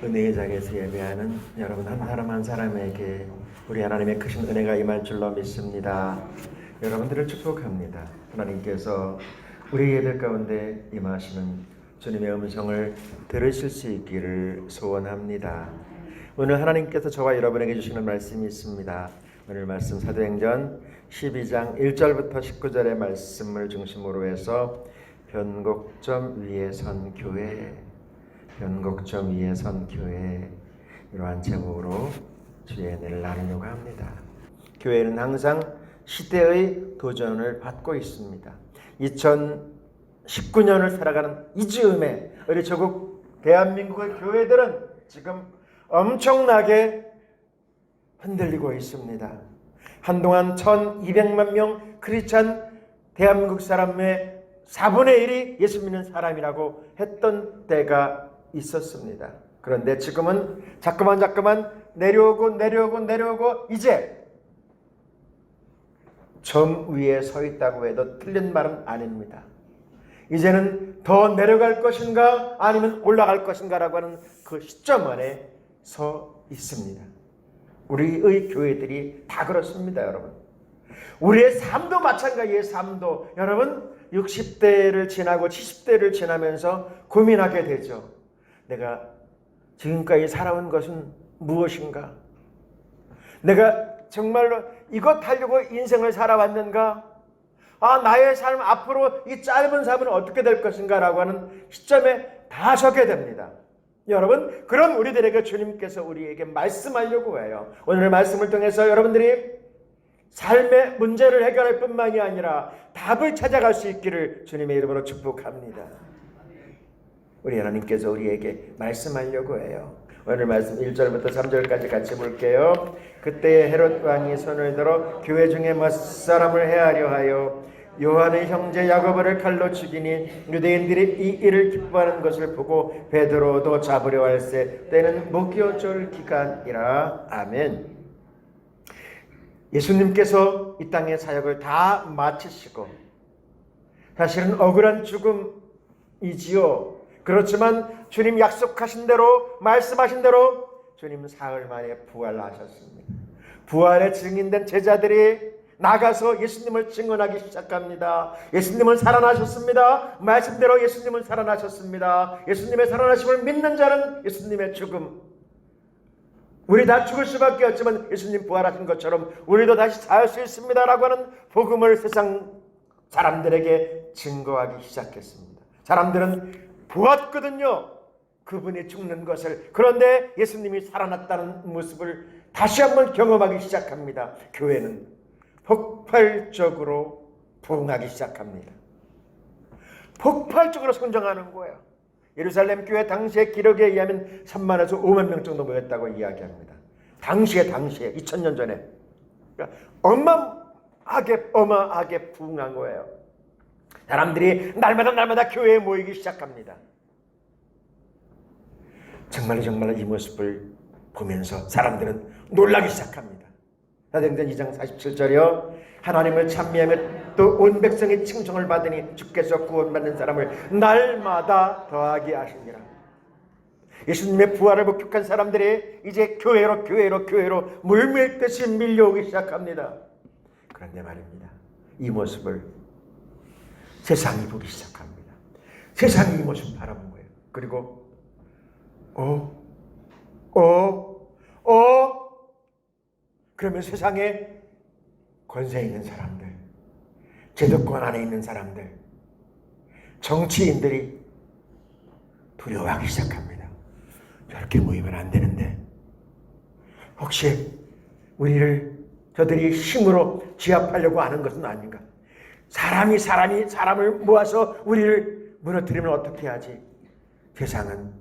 은혜의 자리에서 예배하는 여러분 한 사람 한 사람에게 우리 하나님의 크신 은혜가 임할 줄로 믿습니다. 여러분들을 축복합니다. 하나님께서 우리 예배 가운데 임하시는 주님의 음성을 들으실 수 있기를 소원합니다. 오늘 하나님께서 저와 여러분에게 주시는 말씀이 있습니다. 오늘 말씀 사도행전 12장 1절부터 19절의 말씀을 중심으로 해서 변곡점 위에 선 교회, 변곡점 위에 선 교회, 이러한 제목으로 주의 은혜를 나누려고 합니다. 교회는 항상 시대의 도전을 받고 있습니다. 2019년을 살아가는 이 즈음에 우리 조국 대한민국의 교회들은 지금 엄청나게 흔들리고 있습니다. 한동안 1200만 명 크리스찬 대한민국 사람의 4분의 1이 예수 믿는 사람이라고 했던 때가 있었습니다. 그런데 지금은 자꾸만 내려오고 이제 점 위에 서 있다고 해도 틀린 말은 아닙니다. 이제는 더 내려갈 것인가 아니면 올라갈 것인가라고 하는 그 시점 안에 서 있습니다. 우리의 교회들이 다 그렇습니다, 여러분. 우리의 삶도 마찬가지의 삶도 여러분 60대를 지나고 70대를 지나면서 고민하게 되죠. 내가 지금까지 살아온 것은 무엇인가? 내가 정말로 이것 하려고 인생을 살아왔는가? 나의 삶 앞으로 이 짧은 삶은 어떻게 될 것인가? 라고 하는 시점에 다 서게 됩니다. 여러분, 그런 우리들에게 주님께서 우리에게 말씀하려고 해요. 오늘 말씀을 통해서 여러분들이 삶의 문제를 해결할 뿐만이 아니라 답을 찾아갈 수 있기를 주님의 이름으로 축복합니다. 우리 하나님께서 우리에게 말씀하려고 해요. 오늘 말씀 1절부터 3절까지 같이 볼게요. 그때 헤롯 왕이 손을 들어 교회 중에 몇 사람을 해하려 하여 요한의 형제 야고보를 칼로 죽이니 유대인들이 이 일을 기뻐하는 것을 보고 베드로도 잡으려 할세 때는 목요절 기간이라. 아멘. 예수님께서 이 땅의 사역을 다 마치시고 사실은 억울한 죽음이지요. 그렇지만 주님 약속하신 대로 말씀하신 대로 주님 사흘 만에 부활하셨습니다. 부활의 증인된 제자들이 나가서 예수님을 증언하기 시작합니다. 예수님은 살아나셨습니다. 말씀대로 예수님은 살아나셨습니다. 예수님의 살아나심을 믿는 자는 예수님의 죽음, 우리 다 죽을 수밖에 없지만 예수님 부활하신 것처럼 우리도 다시 살 수 있습니다라고 하는 복음을 세상 사람들에게 증거하기 시작했습니다. 사람들은 보았거든요, 그분이 죽는 것을. 그런데 예수님이 살아났다는 모습을 다시 한번 경험하기 시작합니다. 교회는 폭발적으로 부흥하기 시작합니다. 폭발적으로 성장하는 거예요. 예루살렘 교회 당시의 기록에 의하면 3만에서 5만 명 정도 모였다고 이야기합니다. 당시에 2000년 전에. 그러니까 어마어마하게 부흥한 거예요. 사람들이 날마다 교회에 모이기 시작합니다. 정말로 이 모습을 보면서 사람들은 놀라기 시작합니다. 사도행전 2장 47절이요. 하나님을 찬미하며 또 온 백성이 칭송을 받으니 주께서 구원받는 사람을 날마다 더하게 하시니라. 예수님의 부활을 목격한 사람들이 이제 교회로 물밀듯이 밀려오기 시작합니다. 그런데 말입니다, 이 모습을 세상이 보기 시작합니다. 세상이 이 모습을 바라본 거예요. 그리고 그러면 세상에 권세 있는 사람들, 제도권 안에 있는 사람들, 정치인들이 두려워하기 시작합니다. 저렇게 모이면 안 되는데 혹시 저들이 힘으로 제압하려고 하는 것은 아닌가? 사람이 사람을 모아서 우리를 무너뜨리면 어떻게 하지? 세상은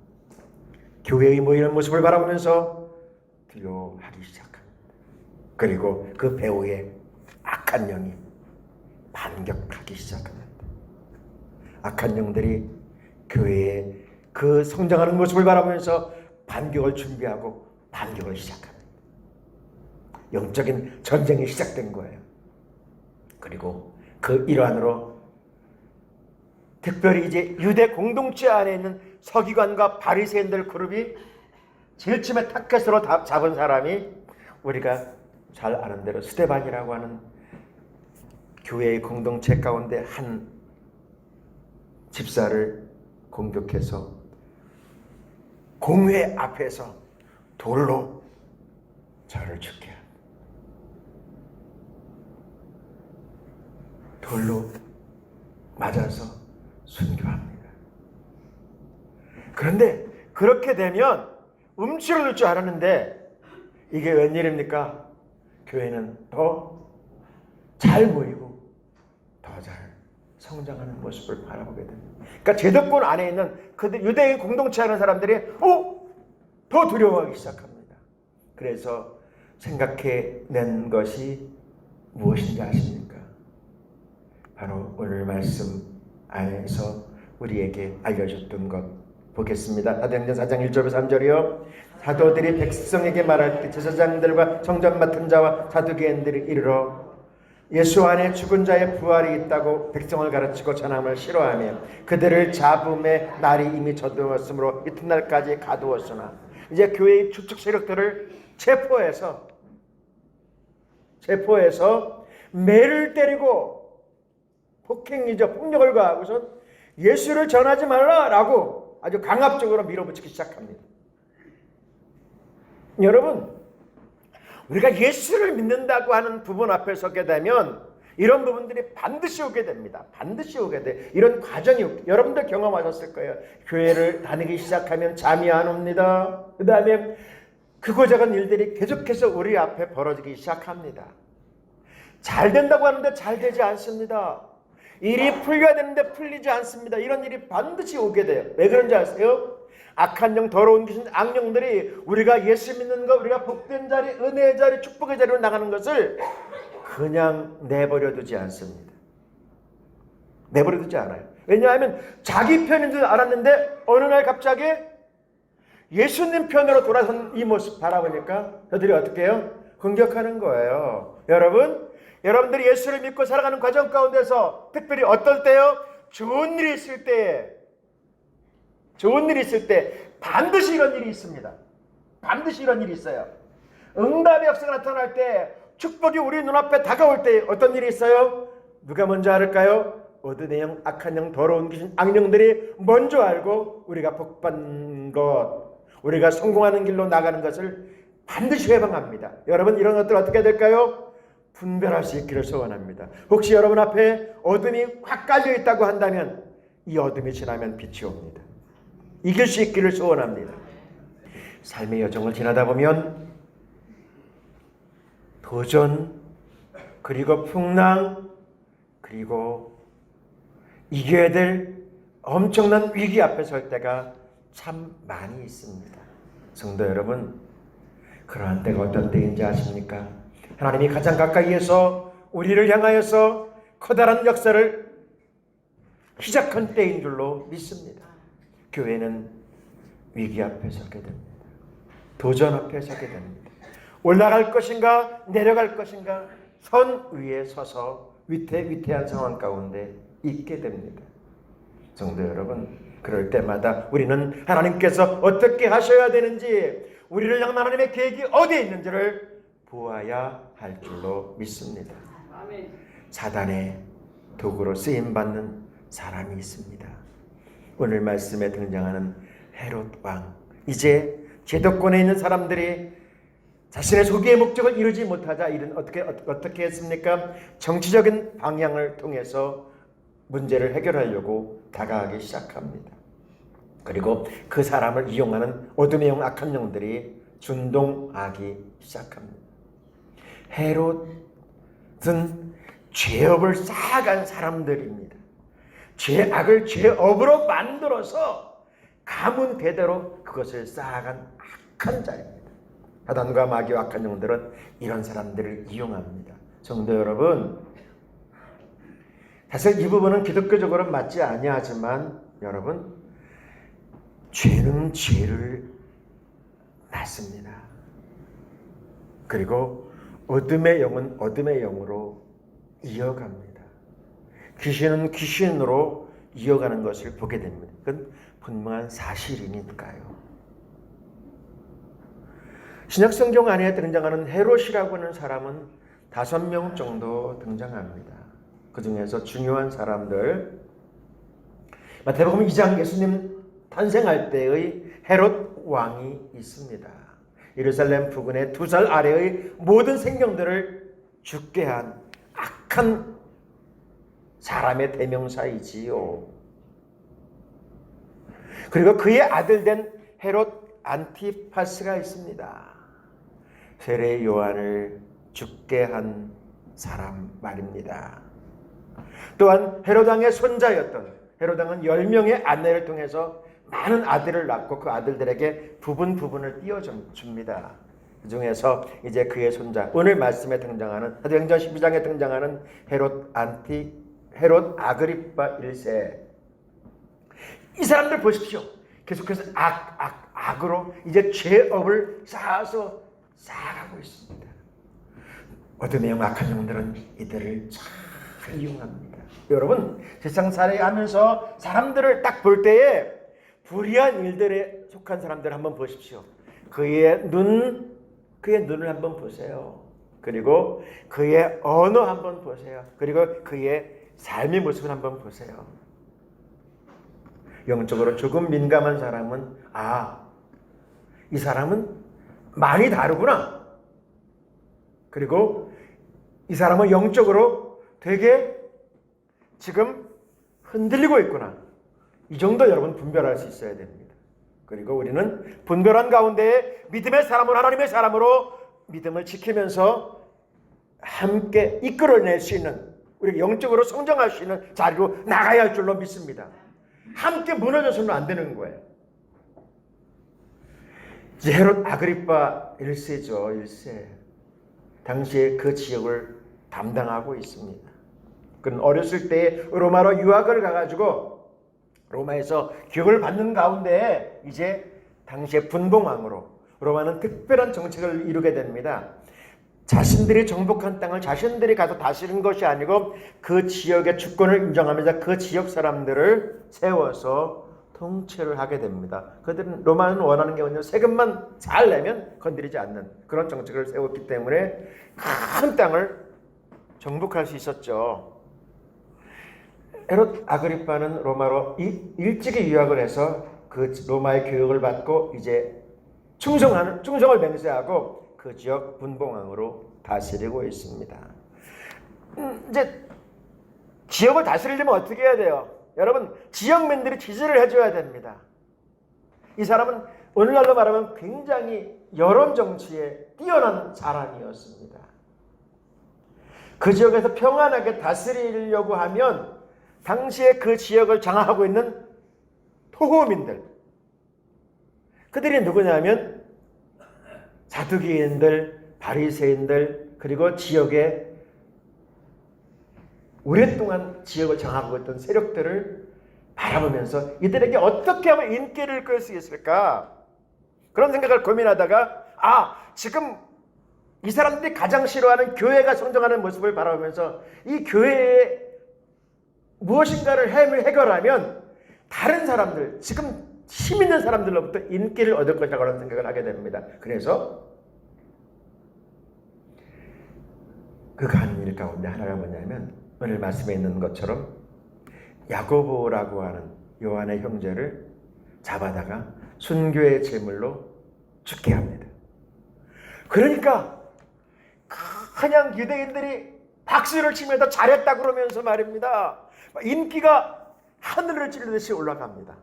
교회에 모이는 모습을 바라보면서 두려워하기 시작합니다. 그리고 그 배후에 악한 영이 반격하기 시작합니다. 악한 영들이 교회에 그 성장하는 모습을 바라보면서 반격을 준비하고 반격을 시작합니다. 영적인 전쟁이 시작된 거예요. 그리고 그 일환으로 특별히 이제 유대 공동체 안에 있는 서기관과 바리새인들 그룹이 제일 처음에 타켓으로 잡은 사람이 우리가 잘 아는 대로 스데반이라고 하는 교회의 공동체 가운데 한 집사를 공격해서 공회 앞에서 돌로 저를 죽게 합니다. 돌로 맞아서 순교합니다. 그런데 그렇게 되면 움츠러들 줄 알았는데 이게 웬일입니까? 교회는 더 잘 모이고 더 잘 성장하는 모습을 바라보게 됩니다. 그러니까 제도권 안에 있는 그들 유대인 공동체 하는 사람들이 더 두려워하기 시작합니다. 그래서 생각해낸 것이 무엇인지 아십니까? 바로 오늘 말씀 안에서 우리에게 알려줬던 것 보겠습니다. 사도행전 4장 1절부터 3절이요. 사도들이 백성에게 말할 때 제사장들과 정전 맡은 자와 사두개인들이 이르러 예수 안에 죽은 자의 부활이 있다고 백성을 가르치고 전함을 싫어하며 그들을 잡음의 날이 이미 저두었으므로 이튿날까지 가두었으나 이제 교회의 추측 세력들을 체포해서 매를 때리고 폭행이죠. 폭력을 가하고서 예수를 전하지 말라라고 아주 강압적으로 밀어붙이기 시작합니다. 여러분, 우리가 예수를 믿는다고 하는 부분 앞에 서게 되면 이런 부분들이 반드시 오게 됩니다. 반드시 오게 돼. 이런 과정이 여러분들 경험하셨을 거예요. 교회를 다니기 시작하면 잠이 안 옵니다. 그 다음에 크고 작은 일들이 계속해서 우리 앞에 벌어지기 시작합니다. 잘 된다고 하는데 잘 되지 않습니다. 일이 풀려야 되는데 풀리지 않습니다. 이런 일이 반드시 오게 돼요. 왜 그런지 아세요? 악한 영, 더러운 귀신, 악령들이 우리가 예수 믿는 것, 우리가 복된 자리, 은혜의 자리, 축복의 자리로 나가는 것을 그냥 내버려 두지 않습니다. 내버려 두지 않아요. 왜냐하면 자기 편인 줄 알았는데 어느 날 갑자기 예수님 편으로 돌아선 이 모습 바라보니까 저들이 어떻게 해요? 공격하는 거예요. 여러분들이 예수를 믿고 살아가는 과정 가운데서 특별히 어떨 때요? 좋은 일이 있을 때 반드시 이런 일이 있습니다. 반드시 이런 일이 있어요. 응답의 역사가 나타날 때, 축복이 우리 눈앞에 다가올 때 어떤 일이 있어요? 누가 먼저 알을까요? 어두운 영, 악한 영, 더러운 귀신, 악령들이 먼저 알고 우리가 복받는 것, 우리가 성공하는 길로 나가는 것을 반드시 회방합니다. 여러분, 이런 것들 어떻게 해야 될까요? 분별할 수 있기를 소원합니다. 혹시 여러분 앞에 어둠이 확 깔려 있다고 한다면 이 어둠이 지나면 빛이 옵니다. 이길 수 있기를 소원합니다. 삶의 여정을 지나다 보면 도전, 그리고 풍랑, 그리고 이겨야 될 엄청난 위기 앞에 설 때가 참 많이 있습니다. 성도 여러분, 그러한 때가 어떤 때인지 아십니까? 하나님이 가장 가까이에서 우리를 향하여서 커다란 역사를 시작한 때인 줄로 믿습니다. 교회는 위기 앞에 서게 됩니다. 도전 앞에 서게 됩니다. 올라갈 것인가 내려갈 것인가 선 위에 서서 위태한 상황 가운데 있게 됩니다. 성도 여러분, 그럴 때마다 우리는 하나님께서 어떻게 하셔야 되는지, 우리를 향한 하나님의 계획이 어디에 있는지를 보아야 할 줄로 믿습니다. 사단의 도구로 쓰임받는 사람이 있습니다. 오늘 말씀에 등장하는 헤롯 왕, 이제 제도권에 있는 사람들이 자신의 소기의 목적을 이루지 못하자 어떻게 했습니까? 정치적인 방향을 통해서 문제를 해결하려고 다가가기 시작합니다. 그리고 그 사람을 이용하는 어둠의 영, 악한 영들이 준동하기 시작합니다. 헤롯은 죄업을 쌓아간 사람들입니다. 죄악을 죄업으로 만들어서 가문 대대로 그것을 쌓아간 악한 자입니다. 사단과 마귀와 악한 영들은 이런 사람들을 이용합니다. 성도 여러분, 사실 이 부분은 기독교적으로는 맞지 아니하지만 여러분, 죄는 죄를 낳습니다. 그리고 어둠의 영은 어둠의 영으로 이어갑니다. 귀신은 귀신으로 이어가는 것을 보게 됩니다. 그건 분명한 사실이니까요. 신약 성경 안에 등장하는 헤롯이라고 하는 사람은 5명 정도 등장합니다. 그 중에서 중요한 사람들, 마태복음 2장 예수님 탄생할 때의 헤롯 왕이 있습니다. 예루살렘 부근의 2살 아래의 모든 생명들을 죽게 한 악한 사람의 대명사이지요. 그리고 그의 아들 된 헤롯 안티파스가 있습니다. 세례 요한을 죽게 한 사람 말입니다. 또한 헤롯 왕의 손자였던, 헤롯 왕은 10명의 아내를 통해서 많은 아들을 낳고 그 아들들에게 부분을 띄워줍니다. 그 중에서 이제 그의 손자, 오늘 말씀에 등장하는 사도행전 12장에 등장하는 헤롯 아그리파 1세. 이 사람들 보십시오. 계속해서 악으로 이제 죄업을 쌓아서 쌓아가고 있습니다. 어둠의 영, 악한 영들은 이들을 잘 이용합니다. 여러분, 세상 살아가면서 사람들을 딱 볼 때에 불의한 일들에 속한 사람들 한번 보십시오. 그의 눈을 한번 보세요. 그리고 그의 언어 한번 보세요. 그리고 그의 삶의 모습을 한번 보세요. 영적으로 조금 민감한 사람은 이 사람은 많이 다르구나. 그리고 이 사람은 영적으로 되게 지금 흔들리고 있구나. 이 정도 여러분 분별할 수 있어야 됩니다. 그리고 우리는 분별한 가운데 믿음의 사람으로, 하나님의 사람으로 믿음을 지키면서 함께 이끌어낼 수 있는, 우리 영적으로 성장할 수 있는 자리로 나가야 할 줄로 믿습니다. 함께 무너져서는 안 되는 거예요. 이제 헤롯 아그리파 1세죠. 1세. 당시에 그 지역을 담당하고 있습니다. 그는 어렸을 때 로마로 유학을 가가지고 로마에서 교육을 받는 가운데 이제 당시에 분봉왕으로 로마는 특별한 정책을 이루게 됩니다. 자신들이 정복한 땅을 자신들이 가서 다스리는 것이 아니고 그 지역의 주권을 인정하면서 그 지역 사람들을 세워서 통치를 하게 됩니다. 그들은, 로마는 원하는 게 뭐냐면 세금만 잘 내면 건드리지 않는 그런 정책을 세웠기 때문에 큰 땅을 정복할 수 있었죠. 헤롯 아그리파는 로마로 일찍이 유학을 해서 그 로마의 교육을 받고 이제 충성을 맹세하고 그 지역 분봉왕으로 다스리고 있습니다. 이제 지역을 다스리려면 어떻게 해야 돼요? 여러분, 지역민들이 지지를 해줘야 됩니다. 이 사람은 오늘날로 말하면 굉장히 여론 정치에 뛰어난 사람이었습니다. 그 지역에서 평안하게 다스리려고 하면 당시에 그 지역을 장악하고 있는 토호민들, 그들이 누구냐면 사두개인들, 바리새인들, 그리고 지역에 오랫동안 지역을 장악하고 있던 세력들을 바라보면서 이들에게 어떻게 하면 인기를 끌 수 있을까? 그런 생각을 고민하다가 지금 이 사람들이 가장 싫어하는 교회가 성장하는 모습을 바라보면서 이 교회에 무엇인가를 해결하면 다른 사람들, 지금 힘 있는 사람들로부터 인기를 얻을 것이라고 하는 생각을 하게 됩니다. 그래서 그가 하는 일 가운데 하나가 뭐냐면 오늘 말씀에 있는 것처럼 야고보라고 하는 요한의 형제를 잡아다가 순교의 제물로 죽게 합니다. 그러니까 그냥 유대인들이 박수를 치면서 잘했다 그러면서 말입니다. 인기가 하늘을 찌르듯이 올라갑니다.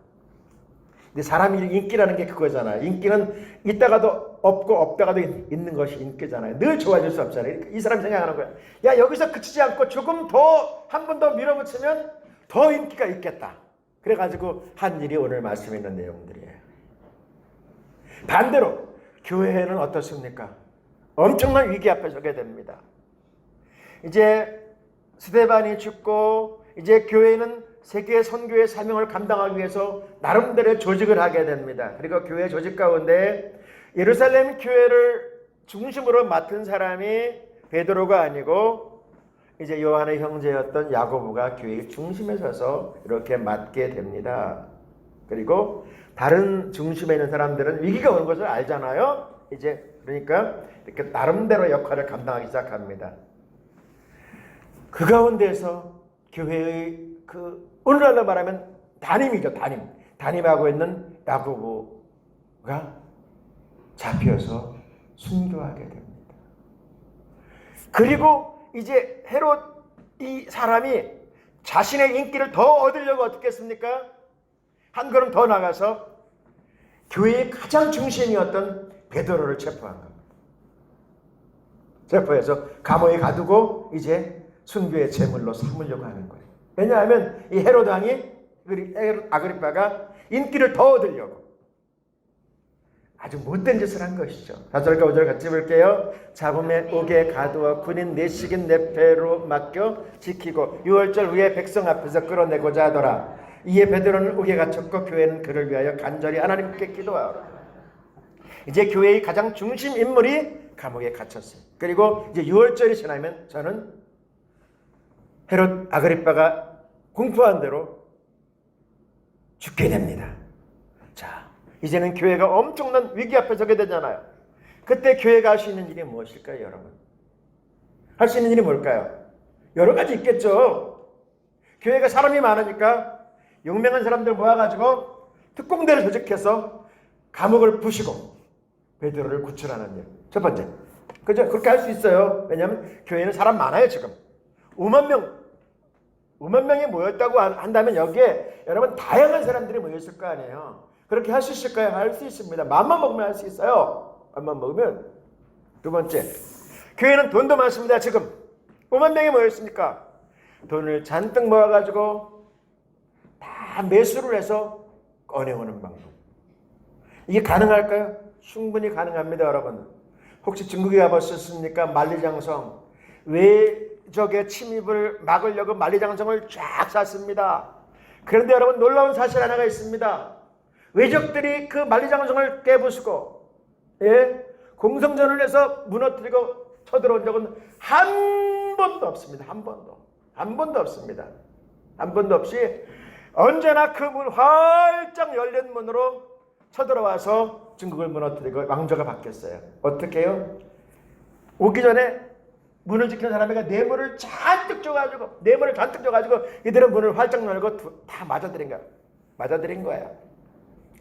근데 사람이 인기라는 게 그거잖아요. 인기는 있다가도 없고 없다가도 있는 것이 인기잖아요. 늘 좋아질 수 없잖아요. 이 사람이 생각하는 거야. 야, 여기서 그치지 않고 조금 더 한 번 더 밀어붙이면 더 인기가 있겠다. 그래가지고 한 일이 오늘 말씀에 있는 내용들이에요. 반대로 교회는 어떻습니까? 엄청난 위기 앞에 서게 됩니다. 이제 스데반이 죽고 이제 교회는 세계 선교의 사명을 감당하기 위해서 나름대로의 조직을 하게 됩니다. 그리고 교회 조직 가운데 예루살렘 교회를 중심으로 맡은 사람이 베드로가 아니고 이제 요한의 형제였던 야고보가 교회의 중심에 서서 이렇게 맡게 됩니다. 그리고 다른 중심에 있는 사람들은 위기가 오는 것을 알잖아요. 이제 그러니까 이렇게 나름대로 역할을 감당하기 시작합니다. 그 가운데서 교회의 오늘날로 말하면 담임이죠. 담임하고 있는 야고보가 잡혀서 순교하게 됩니다. 그리고 이제 헤롯 이 사람이 자신의 인기를 더 얻으려고 어떻게 했습니까? 한 걸음 더 나가서 교회의 가장 중심이었던 베드로를 체포한 겁니다. 체포해서 감옥에 가두고 이제 순교의 제물로 삼으려고 하는 거예요. 왜냐하면 이 헤롯 왕이 아그리빠가 인기를 더 얻으려고 아주 못된 짓을 한 것이죠. 4절과 5절 같이 볼게요. 잡음에 옥에 가두어 군인 내식인 내 배로 맡겨 지키고 6월절 후에 백성 앞에서 끌어내고자 하더라. 이에 베드로는 옥에 갇혔고 교회는 그를 위하여 간절히 하나님께 기도하라. 이제 교회의 가장 중심 인물이 감옥에 갇혔어요. 그리고 이제 6월절이 지나면 저는 헤롯 아그리빠가 공포한 대로 죽게 됩니다. 자, 이제는 교회가 엄청난 위기 앞에 서게 되잖아요. 그때 교회가 할 수 있는 일이 무엇일까요, 여러분? 할 수 있는 일이 뭘까요? 여러 가지 있겠죠. 교회가 사람이 많으니까 용맹한 사람들 모아가지고 특공대를 조직해서 감옥을 부시고 베드로를 구출하는 일. 첫 번째. 그죠? 그렇게 할 수 있어요. 왜냐하면 교회는 사람 많아요, 지금. 5만 명이 모였다고 한다면 여기에 여러분 다양한 사람들이 모였을 거 아니에요. 그렇게 할 수 있을까요? 할 수 있습니다. 맘만 먹으면 할 수 있어요. 맘만 먹으면. 두 번째. 교회는 돈도 많습니다, 지금. 5만 명이 모였으니까. 돈을 잔뜩 모아가지고 다 매수를 해서 꺼내오는 방법. 이게 가능할까요? 충분히 가능합니다, 여러분. 혹시 중국에 가보셨습니까? 만리장성. 외적의 침입을 막으려고 만리장성을 쫙 쌌습니다. 그런데 여러분 놀라운 사실 하나가 있습니다. 외적들이 그 만리장성을 깨부수고 공성전을 해서 무너뜨리고 쳐들어온 적은 한 번도 없습니다. 한 번도 없습니다. 한 번도 없이 언제나 그 문 활짝 열린 문으로 쳐들어와서 중국을 무너뜨리고 왕조가 바뀌었어요. 어떻게 해요? 오기 전에 문을 지키는 사람에게 뇌물을 잔뜩 줘가지고 이들은 문을 활짝 열고 다 맞아들인 거야.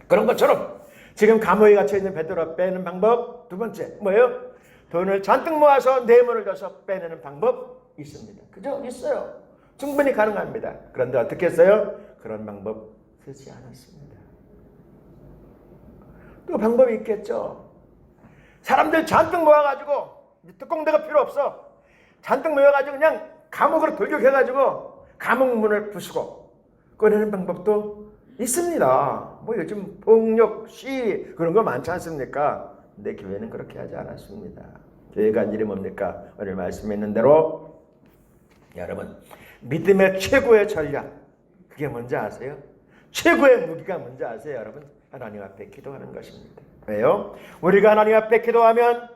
그런 것처럼 지금 감옥에 갇혀있는 베드로 빼는 방법 두 번째 뭐예요? 돈을 잔뜩 모아서 뇌물을 줘서 빼내는 방법 있습니다. 그죠? 있어요. 충분히 가능합니다. 그런데 어떻게 했어요? 그런 방법 쓰지 않았습니다. 또 방법이 있겠죠. 사람들 잔뜩 모아가지고 특공대가 필요 없어. 잔뜩 모여가지고 그냥 감옥으로 돌격해가지고 감옥 문을 부수고 꺼내는 방법도 있습니다. 뭐 요즘 폭력, 시위 그런 거 많지 않습니까? 근데 교회는 그렇게 하지 않았습니다. 교회가 한 일이 뭡니까? 오늘 말씀했는 대로 여러분 믿음의 최고의 전략 그게 뭔지 아세요? 최고의 무기가 뭔지 아세요, 여러분? 하나님 앞에 기도하는 것입니다. 왜요? 우리가 하나님 앞에 기도하면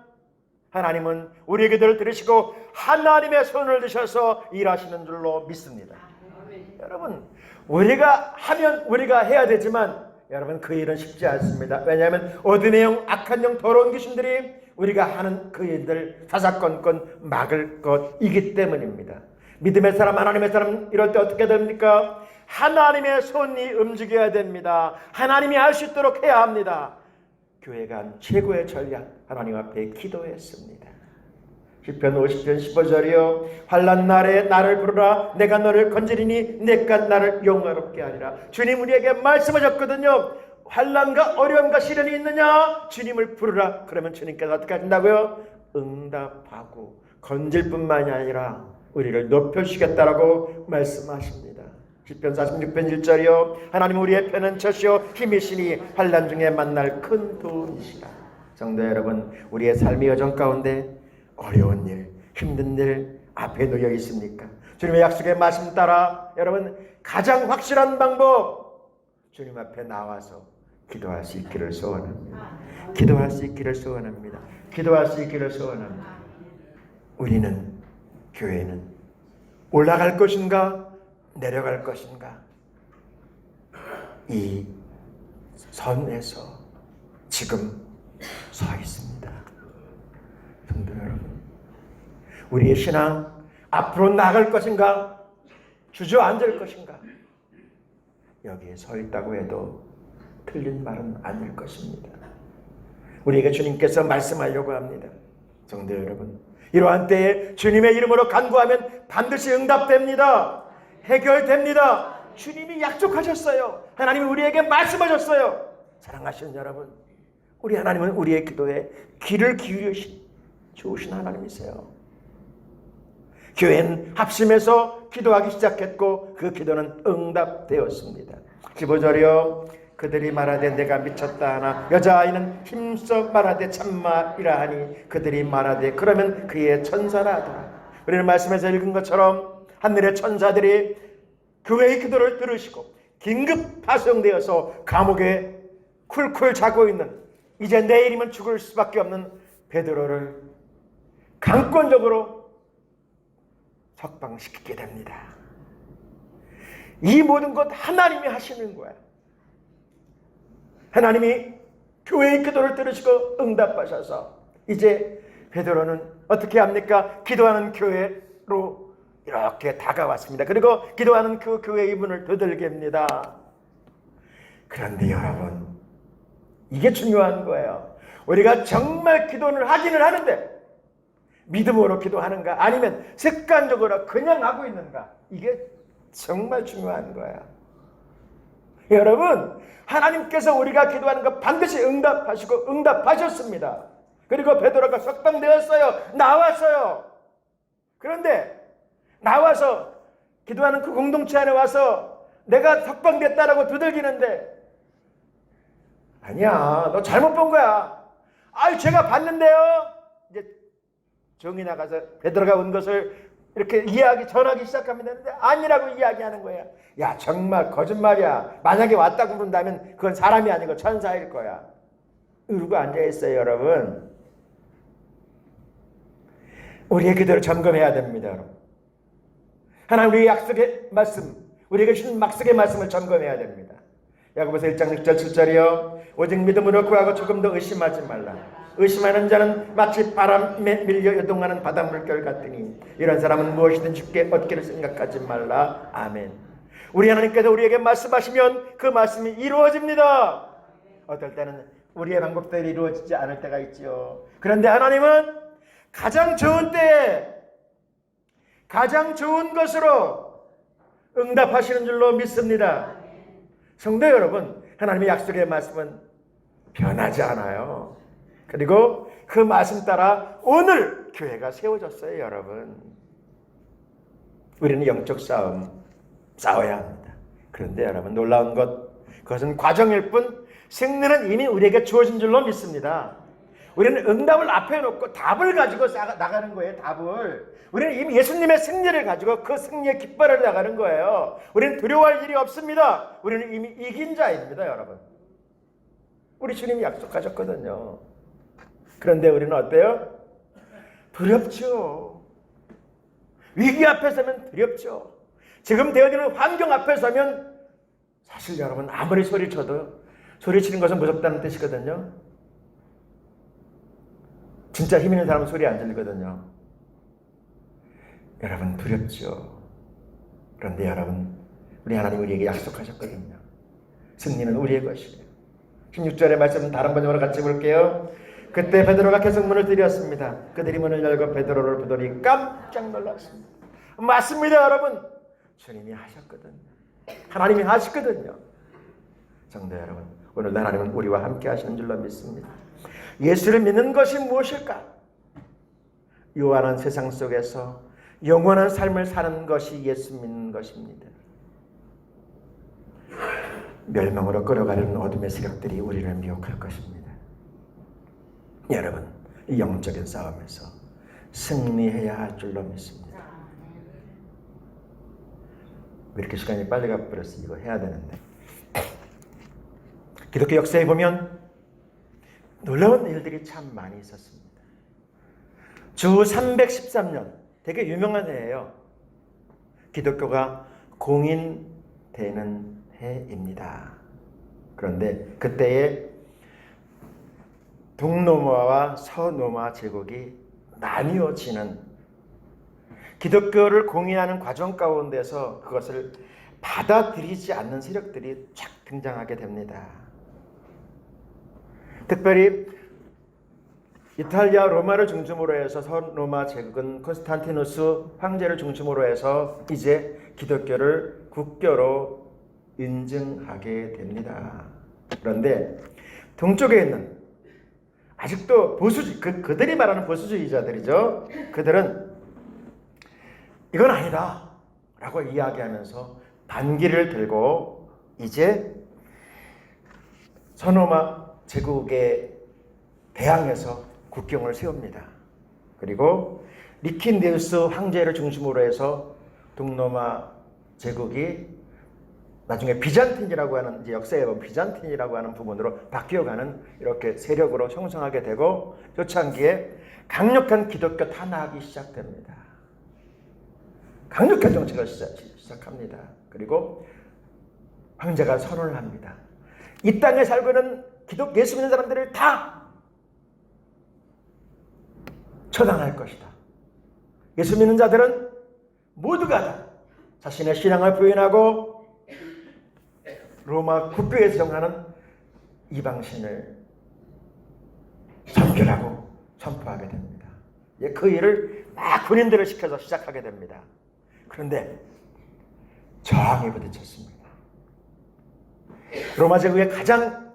하나님은 우리의 기도를 들으시고 하나님의 손을 드셔서 일하시는 줄로 믿습니다. 여러분 우리가 하면 우리가 해야 되지만 여러분 그 일은 쉽지 않습니다. 왜냐하면 어둠의 영, 악한 영, 더러운 귀신들이 우리가 하는 그 일들 사사건건 막을 것이기 때문입니다. 믿음의 사람, 하나님의 사람 이럴 때 어떻게 됩니까? 하나님의 손이 움직여야 됩니다. 하나님이 할 수 있도록 해야 합니다. 교회가 한 최고의 전략 하나님 앞에 기도했습니다. 시편 50편 15절이요. 환난 날에 나를 부르라. 내가 너를 건지리니 내가 나를 영화롭게 하리라. 주님 우리에게 말씀하셨거든요. 환난과 어려움과 시련이 있느냐? 주님을 부르라. 그러면 주님께서 어떻게 하신다고요? 응답하고 건질 뿐만이 아니라 우리를 높여주시겠다라고 말씀하십니다. 시편 46편 1절이요. 하나님 우리의 편은 저시오 힘이시니 환난 중에 만날 큰 도움이시라. 성도 여러분 우리의 삶의 여정 가운데 어려운 일, 힘든 일 앞에 놓여 있습니까? 주님의 약속의 말씀 따라 여러분 가장 확실한 방법 주님 앞에 나와서 기도할 수 있기를 소원합니다. 기도할 수 있기를 소원합니다. 기도할 수 있기를 소원합니다. 우리는 교회는 올라갈 것인가 내려갈 것인가 이 선에서 지금 서 있습니다. 성도 여러분, 우리의 신앙 앞으로 나갈 것인가? 주저앉을 것인가? 여기에 서 있다고 해도 틀린 말은 아닐 것입니다. 우리에게 주님께서 말씀하려고 합니다. 성도 여러분, 이러한 때에 주님의 이름으로 간구하면 반드시 응답됩니다. 해결됩니다. 주님이 약속하셨어요. 하나님이 우리에게 말씀하셨어요. 사랑하시는 여러분, 우리 하나님은 우리의 기도에 귀를 기울이신 좋으신 하나님이세요. 교회는 합심해서 기도하기 시작했고 그 기도는 응답되었습니다. 15절이요. 그들이 말하되 내가 미쳤다 하나 여자아이는 힘써 말하되 참마이라 하니 그들이 말하되 그러면 그의 천사라 하더라. 우리는 말씀에서 읽은 것처럼 하늘의 천사들이 교회의 기도를 들으시고 긴급 파송되어서 감옥에 쿨쿨 자고 있는, 이제 내일이면 죽을 수밖에 없는 베드로를 강권적으로 석방시키게 됩니다. 이 모든 것 하나님이 하시는 거야. 하나님이 교회의 기도를 들으시고 응답하셔서 이제 베드로는 어떻게 합니까? 기도하는 교회로 이렇게 다가왔습니다. 그리고 기도하는 그 교회의 문을 두들게 합니다. 그런데 여러분, 이게 중요한 거예요. 우리가 정말 기도를 하기는 하는데 믿음으로 기도하는가 아니면 습관적으로 그냥 하고 있는가, 이게 정말 중요한 거야. 여러분, 하나님께서 우리가 기도하는 거 반드시 응답하시고 응답하셨습니다. 그리고 베드로가 석방되었어요. 나왔어요. 그런데 나와서 기도하는 그 공동체 안에 와서 내가 석방됐다라고 두들기는데, 아니야, 너 잘못 본 거야. 아유, 제가 봤는데요. 이제 정이 나가서 베드로가 온 것을 이렇게 전하기 시작하면 되는데 아니라고 이야기하는 거야. 야, 정말 거짓말이야. 만약에 왔다고 그런다면 그건 사람이 아니고 천사일 거야. 이러고 앉아있어요. 여러분, 우리의 기도를 점검해야 됩니다. 여러분, 하나님 우리의 약속의 말씀, 우리에게 주신 약속의 말씀을 점검해야 됩니다. 야고보서 1장 6절 7절이요. 오직 믿음으로 구하고 조금 더 의심하지 말라. 의심하는 자는 마치 바람에 밀려 요동하는 바닷물결 같으니 이런 사람은 무엇이든 쉽게 얻기를 생각하지 말라. 아멘. 우리 하나님께서 우리에게 말씀하시면 그 말씀이 이루어집니다. 어떨 때는 우리의 방법대로 이루어지지 않을 때가 있지요. 그런데 하나님은 가장 좋은 때에 가장 좋은 것으로 응답하시는 줄로 믿습니다. 성도 여러분, 하나님의 약속의 말씀은 변하지 않아요. 그리고 그 말씀 따라 오늘 교회가 세워졌어요. 여러분, 우리는 영적 싸움 싸워야 합니다. 그런데 여러분, 놀라운 것, 그것은 과정일 뿐 승리는 이미 우리에게 주어진 줄로 믿습니다. 우리는 응답을 앞에 놓고 답을 가지고 나가는 거예요. 답을. 우리는 이미 예수님의 승리를 가지고 그 승리의 깃발을 나가는 거예요. 우리는 두려워할 일이 없습니다. 우리는 이미 이긴 자입니다. 여러분, 우리 주님이 약속하셨거든요. 그런데 우리는 어때요? 두렵죠. 위기 앞에 서면 두렵죠. 지금 되어지는 환경 앞에 서면 사실 여러분, 아무리 소리쳐도 소리치는 것은 무섭다는 뜻이거든요. 진짜 힘 있는 사람은 소리 안 질리거든요. 여러분, 두렵죠. 그런데 여러분, 우리 하나님 우리에게 약속하셨거든요. 승리는 우리의 것이에요. 16절의 말씀 다른 번역으로 같이 볼게요. 그때 베드로가 계속 문을 들였습니다. 그들이 문을 열고 베드로를 보더니 깜짝 놀랐습니다. 맞습니다. 여러분, 주님이 하셨거든요. 하나님이 하시거든요. 성도 여러분, 오늘도 하나님은 우리와 함께 하시는 줄로 믿습니다. 예수를 믿는 것이 무엇일까? 요한한 세상 속에서 영원한 삶을 사는 것이 예수 믿는 것입니다. 멸망으로 끌어가려는 어둠의 세력들이 우리를 미혹할 것입니다. 여러분, 이 영적인 싸움에서 승리해야 할 줄로 믿습니다. 왜 이렇게 시간이 빨리 가버렸어? 이거 해야 되는데. 기독교 역사에 보면 놀라운 일들이 참 많이 있었습니다. 주 313년, 되게 유명한 해예요. 기독교가 공인되는 해입니다. 그런데 그때에 동로마와 서로마 제국이 나뉘어지는 기독교를 공인하는 과정 가운데서 그것을 받아들이지 않는 세력들이 쫙 등장하게 됩니다. 특별히 이탈리아 로마를 중심으로 해서 서로마 제국은 콘스탄티누스 황제를 중심으로 해서 이제 기독교를 국교로 인증하게 됩니다. 그런데 동쪽에 있는 아직도 보수주의, 그들이 말하는 보수주의자들이죠. 그들은 이건 아니다 라고 이야기하면서 반기를 들고 이제 서로마 제국에 대항해서 국경을 세웁니다. 그리고 리킨데우스 황제를 중심으로 해서 동로마 제국이 나중에 비잔틴이라고 하는, 이제 역사에 보면 비잔틴이라고 하는 부분으로 바뀌어가는 이렇게 세력으로 형성하게 되고, 초창기에 강력한 기독교 탄압이 시작됩니다. 강력한 정책을 시작합니다. 그리고 황제가 선언을 합니다. 이 땅에 살고 있는 예수 믿는 사람들을 다 처단할 것이다. 예수 믿는 자들은 모두가 다 자신의 신앙을 부인하고 로마 국교에서 정하는 이방신을 선결하고 선포하게 됩니다. 그 일을 막 군인들을 시켜서 시작하게 됩니다. 그런데 저항이 부딪혔습니다. 로마 제국의 가장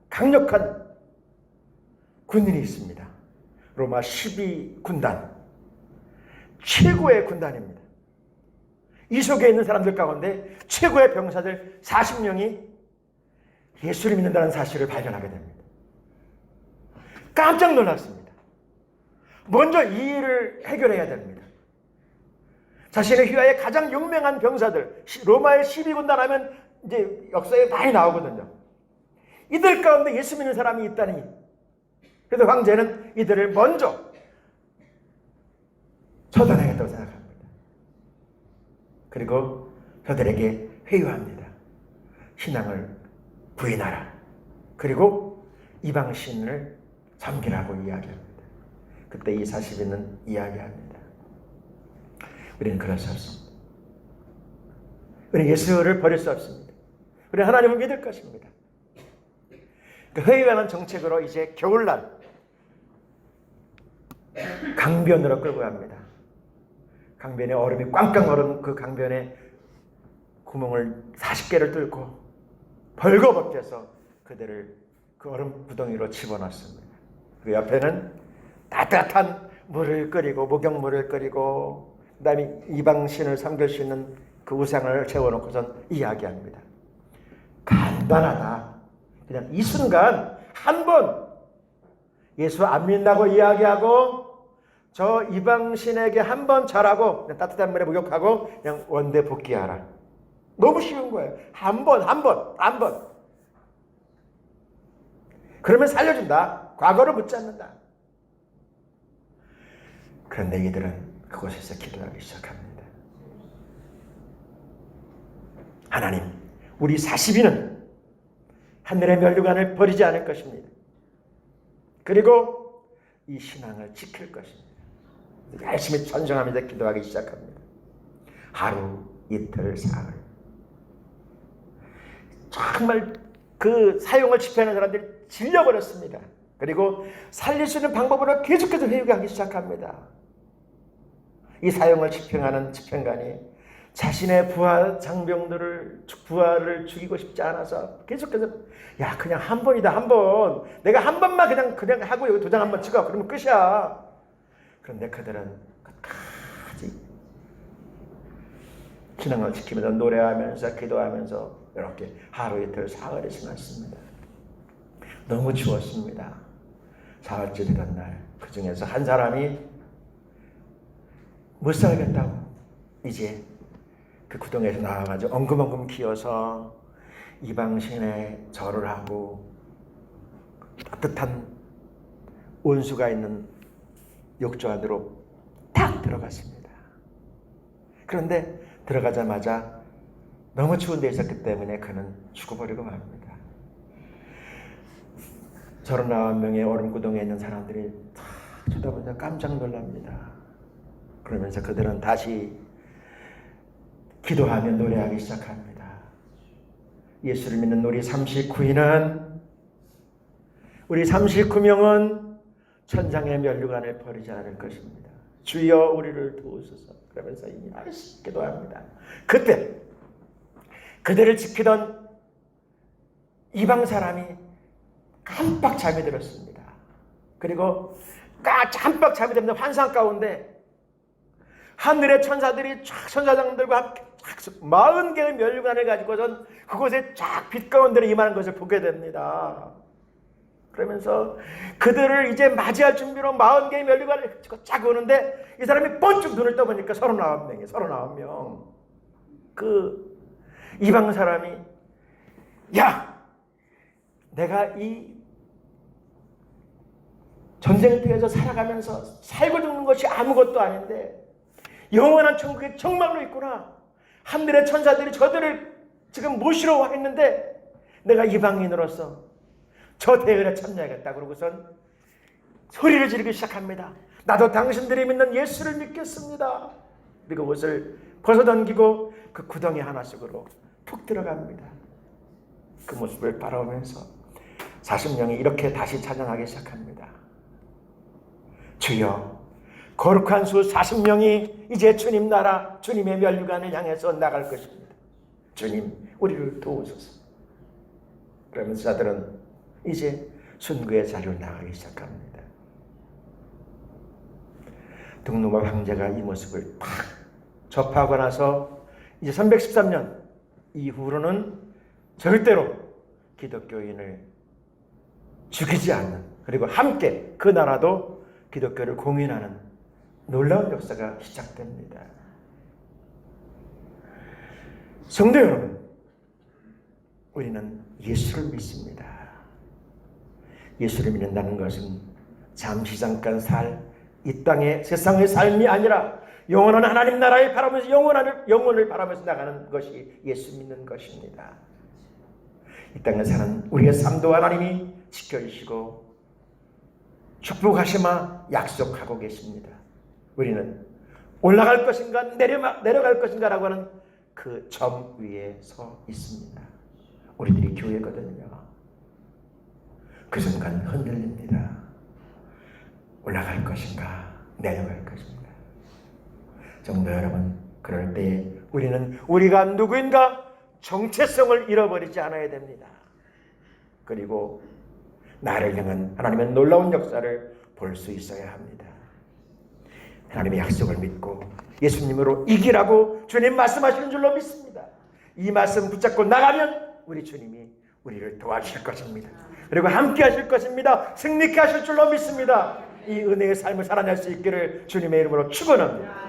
강력한 군인이 있습니다. 로마 12군단, 최고의 군단입니다. 이 속에 있는 사람들 가운데 최고의 병사들 40명이 예수를 믿는다는 사실을 발견하게 됩니다. 깜짝 놀랐습니다. 먼저 이 일을 해결해야 됩니다. 자신의 휘하에 가장 용맹한 병사들, 로마의 12군단 하면 이제 역사에 많이 나오거든요. 이들 가운데 예수 믿는 사람이 있다니. 그래서 황제는 이들을 먼저 처단하겠다고 생각합니다. 그리고 그들에게 회유합니다. 신앙을 부인하라. 그리고 이방신을 섬기라고 이야기합니다. 그때 이 40인은 이야기합니다. 우리는 그럴 수 없습니다. 우리는 예수를 버릴 수 없습니다. 우리는 하나님을 믿을 것입니다. 그 회유하는 정책으로 이제 겨울날 강변으로 끌고 갑니다. 강변에 얼음이 꽝꽝 얼은 그 강변에 구멍을 40개를 뚫고 벌거벗겨서 그들을 그 얼음 구덩이로 집어넣습니다. 그 옆에는 따뜻한 물을 끓이고 목욕물을 끓이고 그다음에 이방신을 섬길 수 있는 그 우상을 채워놓고선 이야기합니다. 간단하다. 그냥 이 순간 한 번 예수 안 믿는다고 이야기하고 저 이방신에게 한 번 절하고 그냥 따뜻한 물에 목욕하고 그냥 원대 복귀하라. 너무 쉬운 거예요. 한 번. 그러면 살려준다. 과거를 묻지 않는다. 그런데 이들은 그곳에서 기도하기 시작합니다. 하나님, 우리 40인은 하늘의 면류관을 버리지 않을 것입니다. 그리고 이 신앙을 지킬 것입니다. 열심히 전쟁하면서 기도하기 시작합니다. 하루, 이틀, 사흘. 정말 그 사용을 집행하는 사람들이 질려버렸습니다. 그리고 살릴 수 있는 방법으로 계속해서 회유하기 시작합니다. 이 사용을 집행하는 집행관이 자신의 부하 장병들을 부하를 죽이고 싶지 않아서 계속해서 야 그냥 한 번이다 한 번 내가 한 번만 그냥 하고 여기 도장 한번 찍어 그러면 끝이야. 그런데 그들은 끝까지 신앙을 지키면서 노래하면서 기도하면서 이렇게 하루 이틀 사흘이 지났습니다. 너무 추웠습니다. 사흘째 되던 날 그 중에서 한 사람이 못 살겠다고 이제 그 구덩이에서 나와가지고 엉금엉금 기어서 이방신에 절을 하고 따뜻한 온수가 있는 욕조 안으로 탁 들어갔습니다. 그런데 들어가자마자 너무 추운 데 있었기 때문에 그는 죽어버리고 맙니다. 39명의 얼음구덩이에 있는 사람들이 다 쳐다보자 깜짝 놀랍니다. 그러면서 그들은 다시 기도하며 노래하기 시작합니다. 예수를 믿는 우리 39명은 천장의 면류관을 버리지 않을 것입니다. 주여 우리를 도우소서. 그러면서 기도합니다. 그때 그들을 지키던 이방 사람이 깜빡 잠이 들었습니다. 그리고 깜빡 잠이 드는 환상 가운데 하늘의 천사들이 쫙 천사장들과 함께 40개의 면류관을 가지고선 그곳에 쫙 빛 가운데로 임하는 것을 보게 됩니다. 그러면서 그들을 이제 맞이할 준비로 40개의 면류관을 가지고 쫙 오는데 이 사람이 번쩍 눈을 떠보니까 39명. 그 이방 사람이 야! 내가 이 전쟁터에서 살아가면서 살고 죽는 것이 아무것도 아닌데 영원한 천국에 정말로 있구나. 하늘의 천사들이 저들을 지금 모시러 와 있는데 내가 이방인으로서 저 대열에 참여하겠다. 그러고선 소리를 지르기 시작합니다. 나도 당신들이 믿는 예수를 믿겠습니다. 그리고 옷을 벗어던지고 그 구덩이 하나 속으로 푹 들어갑니다. 그 모습을 바라보면서 40명이 이렇게 다시 찬양하기 시작합니다. 주여, 거룩한 수 40명이 이제 주님 나라, 주님의 면류관을 향해서 나갈 것입니다. 주님, 우리를 도우소서. 그러면서 자들은 이제 순교의 자리로 나가기 시작합니다. 등누마 황제가 이 모습을 딱 접하고 나서 이제 313년 이후로는 절대로 기독교인을 죽이지 않는, 그리고 함께 그 나라도 기독교를 공인하는 놀라운 역사가 시작됩니다. 성도 여러분, 우리는 예수를 믿습니다. 예수를 믿는다는 것은 잠시 잠깐 살 이 땅의 세상의 삶이 아니라 영원한 하나님 나라를 바라보면서 영혼을 바라보면서 나가는 것이 예수 믿는 것입니다. 이 땅에 사는 우리의 삶도 하나님이 지켜주시고 축복하시마 약속하고 계십니다. 우리는 올라갈 것인가 내려갈 것인가라고 하는 그 점 위에 서 있습니다. 우리들이 교회거든요. 그 순간 흔들립니다. 올라갈 것인가 내려갈 것인가. 정도 여러분, 그럴 때 우리는 우리가 누구인가 정체성을 잃어버리지 않아야 됩니다. 그리고 나를 향한 하나님의 놀라운 역사를 볼 수 있어야 합니다. 하나님의 약속을 믿고 예수님으로 이기라고 주님 말씀하시는 줄로 믿습니다. 이 말씀 붙잡고 나가면 우리 주님이 우리를 도와주실 것입니다. 그리고 함께 하실 것입니다. 승리케 하실 줄로 믿습니다. 이 은혜의 삶을 살아낼 수 있기를 주님의 이름으로 축원합니다.